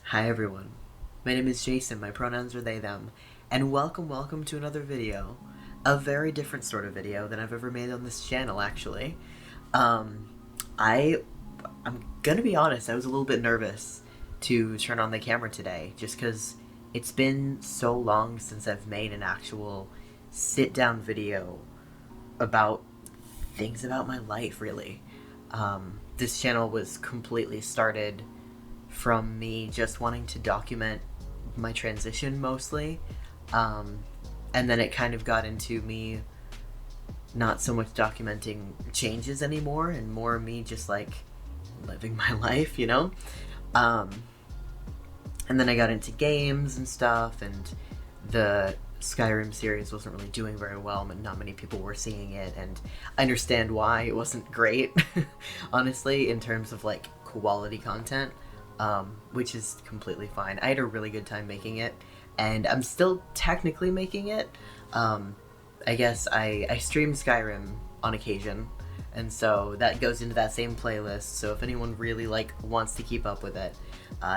Hi everyone, my name is Jason, my pronouns are they, them, and welcome to another video. A very different sort of video than I've ever made on this channel, actually. Um, I'm gonna be honest, I was a little bit nervous to turn on the camera today, just because it's been so long since I've made an actual sit-down video about things about my life, really. This channel was completely started from me just wanting to document my transition mostly, and then it kind of got into me not so much documenting changes anymore and more me just like living my life, you know? And then I got into games and stuff, and the Skyrim series wasn't really doing very well, but not many people were seeing it, and I understand why. It wasn't great, honestly, in terms of like quality content, which is completely fine. I had a really good time making it, and I'm still technically making it. I guess I stream Skyrim on occasion, and so that goes into that same playlist, so if anyone really like wants to keep up with it,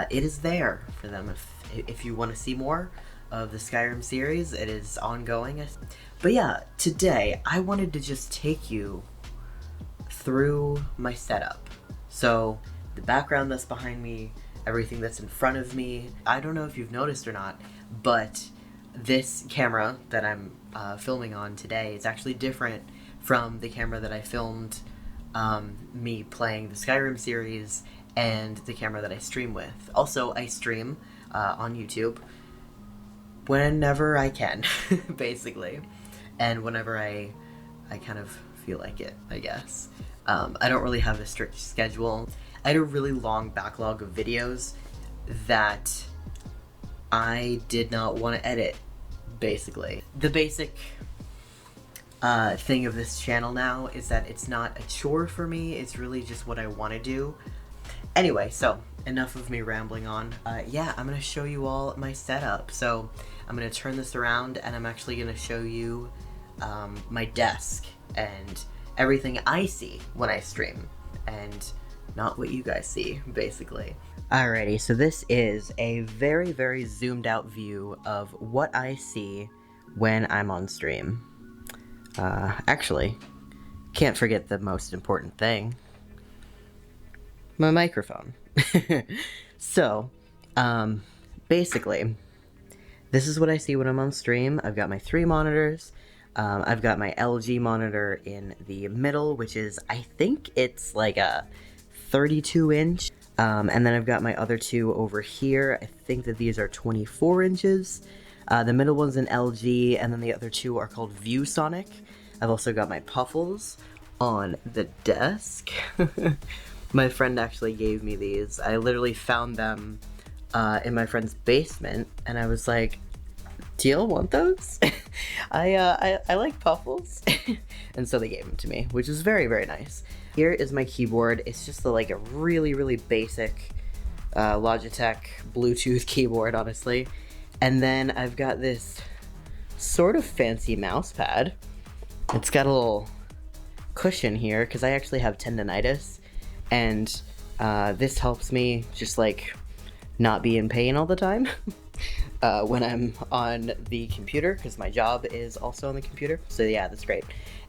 it is there for them. If you want to see more of the Skyrim series, it is ongoing. But yeah, today I wanted to just take you through my setup. So the background that's behind me, everything that's in front of me, I don't know if you've noticed or not, but this camera that I'm filming on today is actually different from the camera that I filmed me playing the Skyrim series and the camera that I stream with. Also, I stream on YouTube whenever I can, basically, and whenever I kind of feel like it, I guess. I don't really have a strict schedule. I had a really long backlog of videos that I did not want to edit, basically. The basic thing of this channel now is that it's not a chore for me, it's really just what I want to do. Anyway, so enough of me rambling on. Yeah, I'm going to show you all my setup. So I'm going to turn this around and I'm actually going to show you my desk and everything I see when I stream, and not what you guys see, basically. Alrighty, so this is a very zoomed out view of what I see when I'm on stream. Actually, can't forget the most important thing. My microphone. So, basically, this is what I see when I'm on stream. I've got my 3 monitors. I've got my LG monitor in the middle, which is, I think it's like a 32-inch. And then I've got my other 2 over here. I think that these are 24 inches. The middle one's an LG, and then the other 2 are called ViewSonic. I've also got my Puffles on the desk. My friend actually gave me these. I literally found them in my friend's basement, and I was like, do you want those? I like Puffles. And so they gave them to me, which is very nice. Here is my keyboard. It's just like a really basic Logitech Bluetooth keyboard, honestly. And then I've got this sort of fancy mouse pad. It's got a little cushion here because I actually have tendonitis, and this helps me just like not be in pain all the time when I'm on the computer, because my job is also on the computer. So yeah, that's great.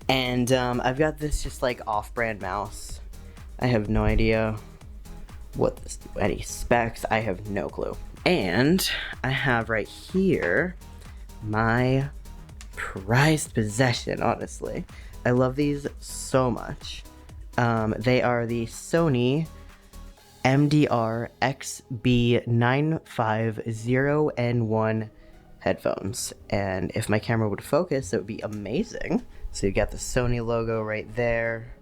And I've got this just like off-brand mouse. I have no idea what any specs. I have no clue. And I have right here my prized possession, honestly. I love these so much. They are the Sony MDR XB950N1 headphones, and if my camera would focus, it would be amazing. So you got the Sony logo right there.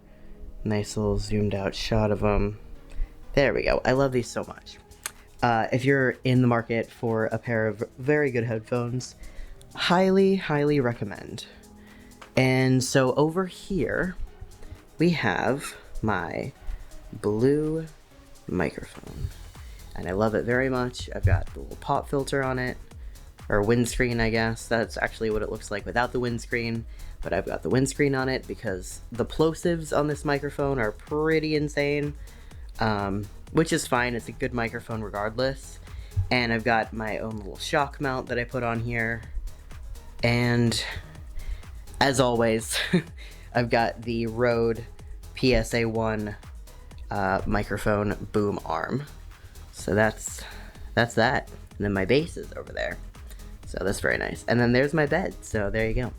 Nice little zoomed out shot of them. There we go. I love these so much. If you're in the market for a pair of very good headphones, highly recommend. And so over here, we have my blue microphone, and I love it very much. I've got the little pop filter on it, or windscreen, I guess. That's actually what it looks like without the windscreen, but I've got the windscreen on it because the plosives on this microphone are pretty insane, which is fine. It's a good microphone regardless. And I've got my own little shock mount that I put on here. And as always, I've got the Rode PSA-1 microphone boom arm. So that's that. And then my bass is over there. So that's very nice. And then there's my bed. So there you go.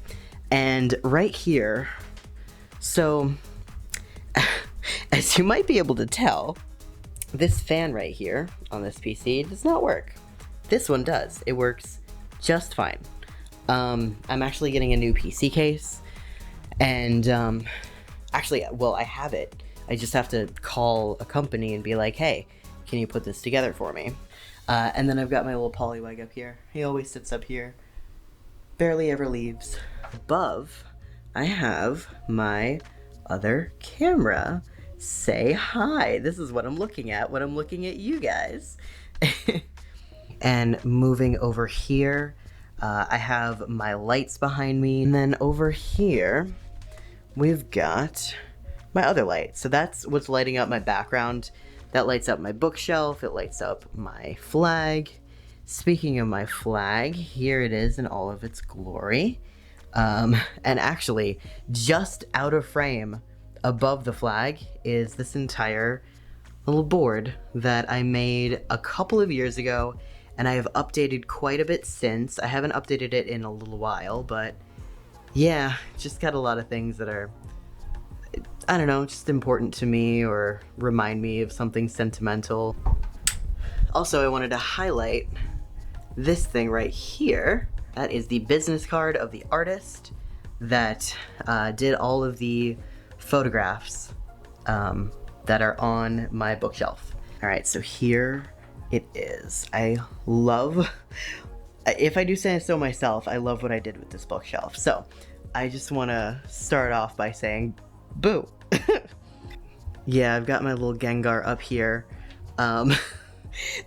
And right here, so as you might be able to tell, this fan right here on this PC does not work. This one does. It works just fine. I'm actually getting a new PC case, and actually, well, I have it. I just have to call a company and be like, hey, can you put this together for me? And then I've got my little Polywag up here. He always sits up here, barely ever leaves. Above, I have my other camera. Say hi. This is what I'm looking at when I'm looking at you guys. And moving over here, I have my lights behind me. And then over here, we've got my other light. So that's what's lighting up my background. That lights up my bookshelf. It lights up my flag. Speaking of my flag, here it is in all of its glory. And actually, just out of frame above the flag is this entire little board that I made a couple of years ago, and I have updated quite a bit since. I haven't updated it in a little while, but yeah, just got a lot of things that are, I don't know, just important to me or remind me of something sentimental. Also, I wanted to highlight this thing right here. That is the business card of the artist that did all of the photographs that are on my bookshelf. All right, so here it is. I love, if I do say so myself, I love what I did with this bookshelf. So I just want to start off by saying, boo. Yeah, I've got my little Gengar up here.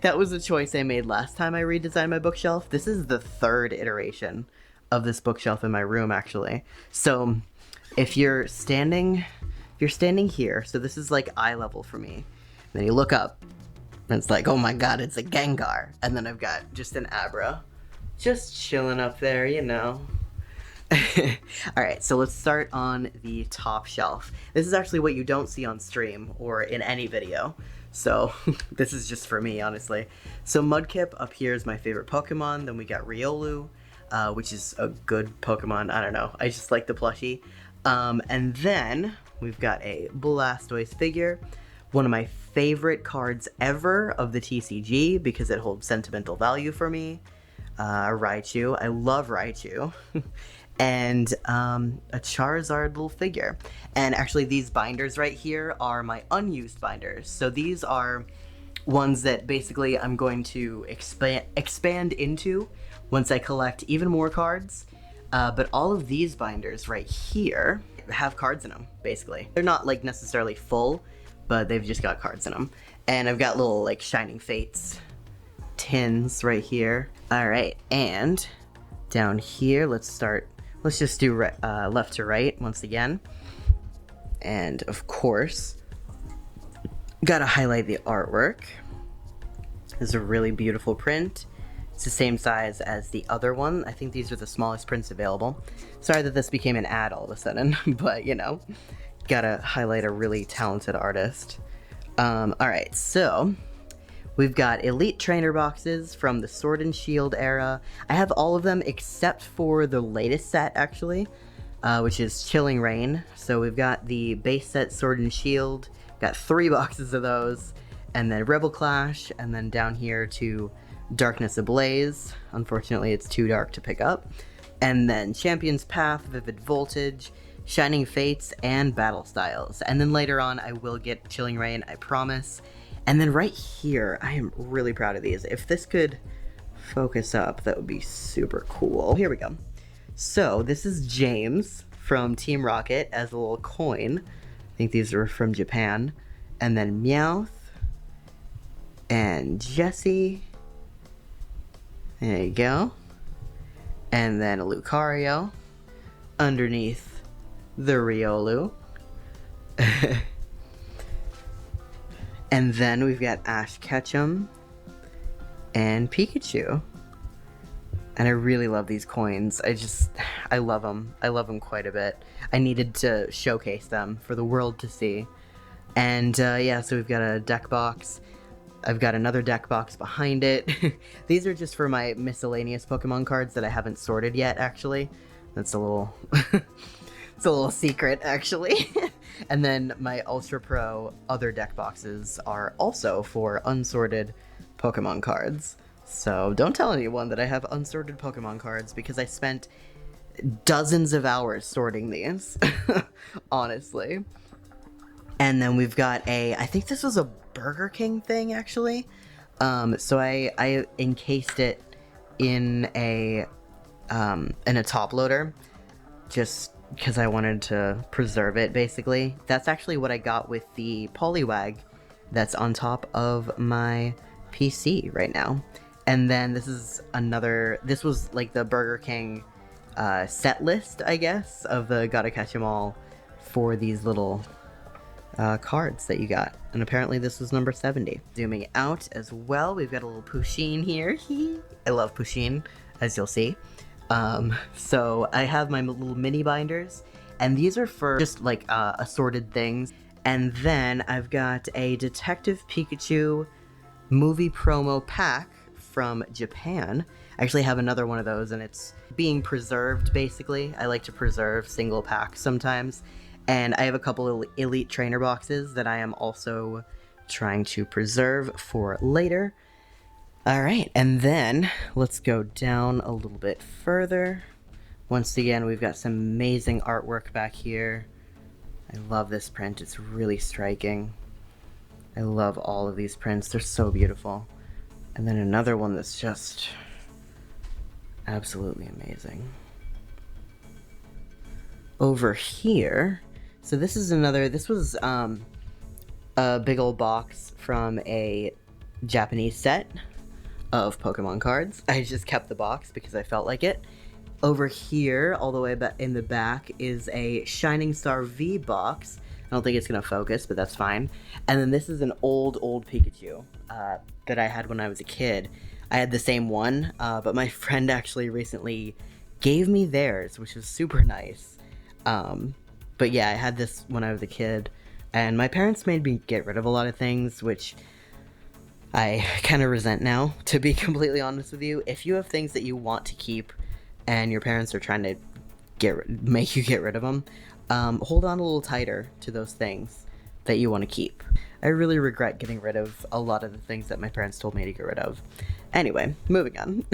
That was a choice I made last time I redesigned my bookshelf. This is the third iteration of this bookshelf in my room, actually. So if you're standing here, so this is like eye level for me. Then you look up, and it's like, oh my god, it's a Gengar. And then I've got just an Abra, just chilling up there, you know. Alright, so let's start on the top shelf. This is actually what you don't see on stream or in any video. So this is just for me, honestly. So Mudkip up here is my favorite Pokemon. Then we got Riolu, which is a good Pokemon. I don't know. I just like the plushie. And then we've got a Blastoise figure. One of my favorite cards ever of the TCG because it holds sentimental value for me. Raichu. I love Raichu. And a Charizard little figure. And actually these binders right here are my unused binders. So these are ones that basically I'm going to expand into once I collect even more cards. But all of these binders right here have cards in them, basically. They're not like necessarily full, but they've just got cards in them. And I've got little like Shining Fates tins right here. All right, and down here, let's just do left to right once again. And of course, gotta highlight the artwork. This is a really beautiful print. It's the same size as the other one. I think these are the smallest prints available. Sorry that this became an ad all of a sudden, but you know, gotta highlight a really talented artist. Alright, so we've got Elite Trainer boxes from the Sword and Shield era. I have all of them except for the latest set, actually, which is Chilling Reign. So we've got the base set Sword and Shield, got 3 boxes of those, and then Rebel Clash, and then down here to Darkness Ablaze. Unfortunately, it's too dark to pick up. And then Champion's Path, Vivid Voltage, Shining Fates, and Battle Styles. And then later on, I will get Chilling Reign, I promise. And then right here, I am really proud of these. If this could focus up, that would be super cool. Here we go. So this is James from Team Rocket as a little coin. I think these are from Japan. And then Meowth and Jessie. There you go. And then a Lucario underneath the Riolu. And then we've got Ash Ketchum and Pikachu. And I really love these coins. I love them. I love them quite a bit. I needed to showcase them for the world to see. And yeah, so we've got a deck box. I've got another deck box behind it. These are just for my miscellaneous Pokemon cards that I haven't sorted yet, actually. That's a little... it's a little secret, actually. And then my Ultra Pro other deck boxes are also for unsorted Pokemon cards. So don't tell anyone that I have unsorted Pokemon cards, because I spent dozens of hours sorting these, honestly. And then we've got I think this was a Burger King thing, actually. So I encased it in a top loader, just because I wanted to preserve it, basically. That's actually what I got with the Poliwag that's on top of my PC right now. And then this was like the Burger King set list, I guess, of the Gotta Catch 'Em All for these little cards that you got. And apparently this was number 70. Zooming out as well, we've got a little Pusheen here. I love Pusheen, as you'll see. So I have my little mini binders, and these are for just like assorted things. And then I've got a Detective Pikachu movie promo pack from Japan. I actually have another one of those, and it's being preserved, basically. I like to preserve single packs sometimes. And I have a couple of Elite Trainer boxes that I am also trying to preserve for later. Alright, and then let's go down a little bit further. Once again, we've got some amazing artwork back here. I love this print, it's really striking. I love all of these prints, they're so beautiful. And then another one that's just absolutely amazing. Over here, so this was a big old box from a Japanese set of Pokemon cards. I just kept the box because I felt like it. Over here, all the way in the back, is a Shining Star V box. I don't think it's gonna focus, but that's fine. And then this is an old Pikachu that I had when I was a kid. I had the same one, but my friend actually recently gave me theirs, which was super nice. But yeah, I had this when I was a kid, and my parents made me get rid of a lot of things, which I kind of resent now, to be completely honest with you. If you have things that you want to keep, and your parents are trying to make you get rid of them, hold on a little tighter to those things that you want to keep. I really regret getting rid of a lot of the things that my parents told me to get rid of. Anyway, moving on.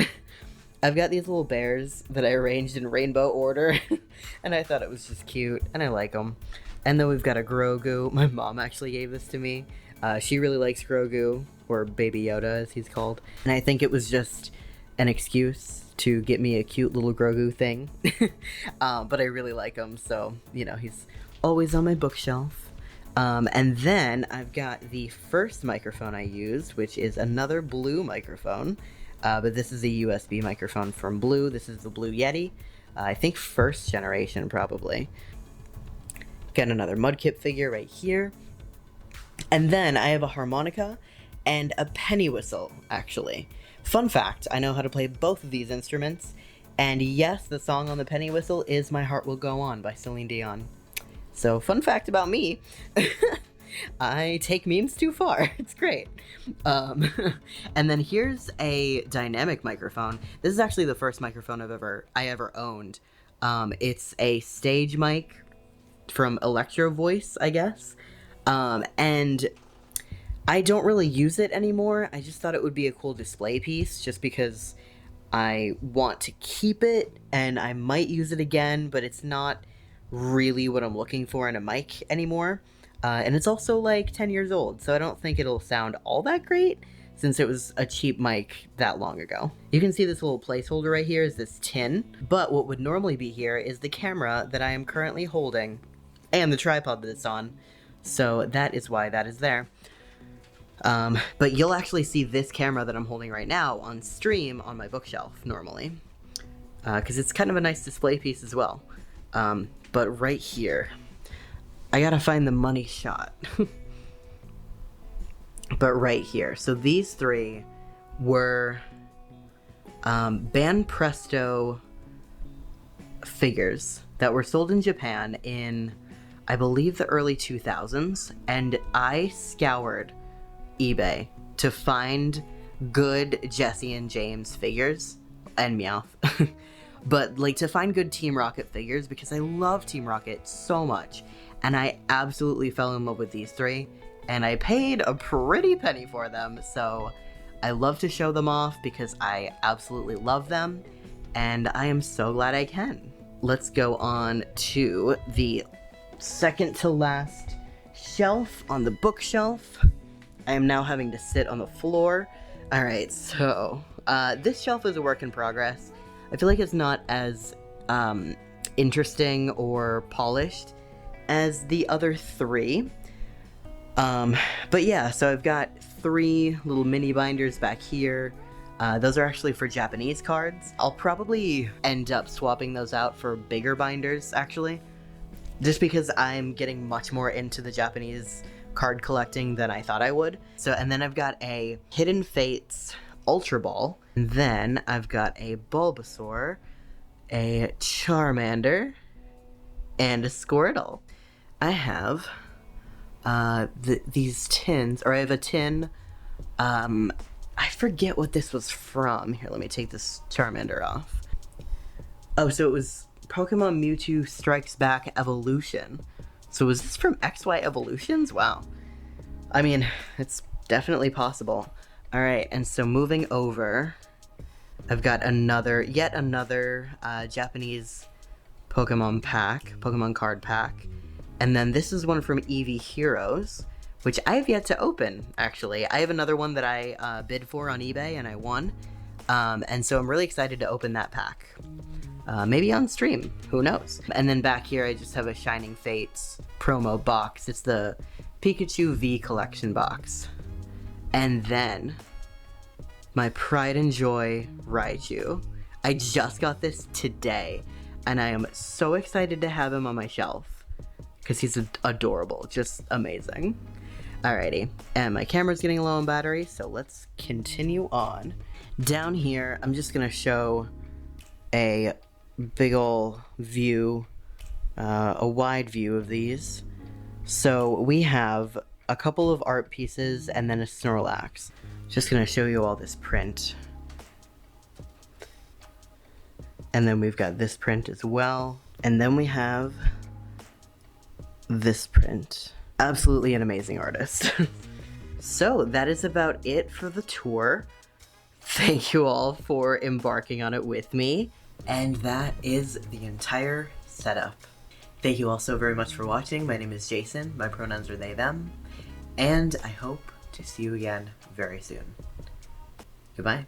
I've got these little bears that I arranged in rainbow order, and I thought it was just cute, and I like them. And then we've got a Grogu. My mom actually gave this to me. She really likes Grogu, or Baby Yoda as he's called. And I think it was just an excuse to get me a cute little Grogu thing. But I really like him, so, you know, he's always on my bookshelf. And then I've got the first microphone I used, which is another Blue microphone. But this is a USB microphone from Blue. This is the Blue Yeti. I think first generation, probably. Got another Mudkip figure right here. And then I have a harmonica and a penny whistle, actually. Fun fact, I know how to play both of these instruments. And yes, the song on the penny whistle is My Heart Will Go On by Celine Dion. So, fun fact about me. I take memes too far. It's great. And then here's a dynamic microphone. This is actually the first microphone I ever owned. It's a stage mic from Electro Voice, I guess. And I don't really use it anymore. I just thought it would be a cool display piece, just because I want to keep it, and I might use it again, but it's not really what I'm looking for in a mic anymore. And it's also like 10 years old, so I don't think it'll sound all that great since it was a cheap mic that long ago. You can see this little placeholder right here is this tin, but what would normally be here is the camera that I am currently holding and the tripod that it's on, so that is why that is there. But you'll actually see this camera that I'm holding right now on stream on my bookshelf normally, because it's kind of a nice display piece as well. But right here, I gotta find the money shot. But right here, so these three were Ban Presto figures that were sold in Japan in, I believe, the early 2000s, and I scoured eBay to find good Jesse and James figures, and Meowth, but like to find good Team Rocket figures because I love Team Rocket so much, and I absolutely fell in love with these three, and I paid a pretty penny for them, so I love to show them off because I absolutely love them, and I am so glad I can. Let's go on to the second to last shelf on the bookshelf. I am now having to sit on the floor. Alright, so this shelf is a work in progress. I feel like it's not as interesting or polished as the other three. But yeah, so I've got 3 little mini binders back here. Those are actually for Japanese cards. I'll probably end up swapping those out for bigger binders, actually. Just because I'm getting much more into the Japanese card collecting than I thought I would. So, and then I've got a Hidden Fates Ultra Ball. And then I've got a Bulbasaur, a Charmander, and a Squirtle. I have these tins, or I have a tin, I forget what this was from. Here, let me take this Charmander off. Oh, so it was Pokemon Mewtwo Strikes Back Evolution. So was this from XY Evolutions? Wow. I mean, it's definitely possible. Alright, and so moving over, I've got yet another Japanese Pokemon card pack. And then this is one from Eevee Heroes, which I have yet to open, actually. I have another one that I bid for on eBay and I won. And so I'm really excited to open that pack. Maybe on stream, who knows? And then back here I just have a Shining Fates promo box. It's the Pikachu V collection box. And then my pride and joy Raichu. I just got this today, and I am so excited to have him on my shelf because he's adorable, just amazing. Alrighty, and my camera's getting low on battery, so let's continue on. Down here, I'm just gonna show a big ol' view, a wide view of these. So we have a couple of art pieces and then a Snorlax. Just gonna show you all this print. And then we've got this print as well. And then we have this print. Absolutely an amazing artist. So that is about it for the tour. Thank you all for embarking on it with me. And that is the entire setup. Thank you all so very much for watching. My name is Jason. My pronouns are they, them. And I hope to see you again very soon. Goodbye.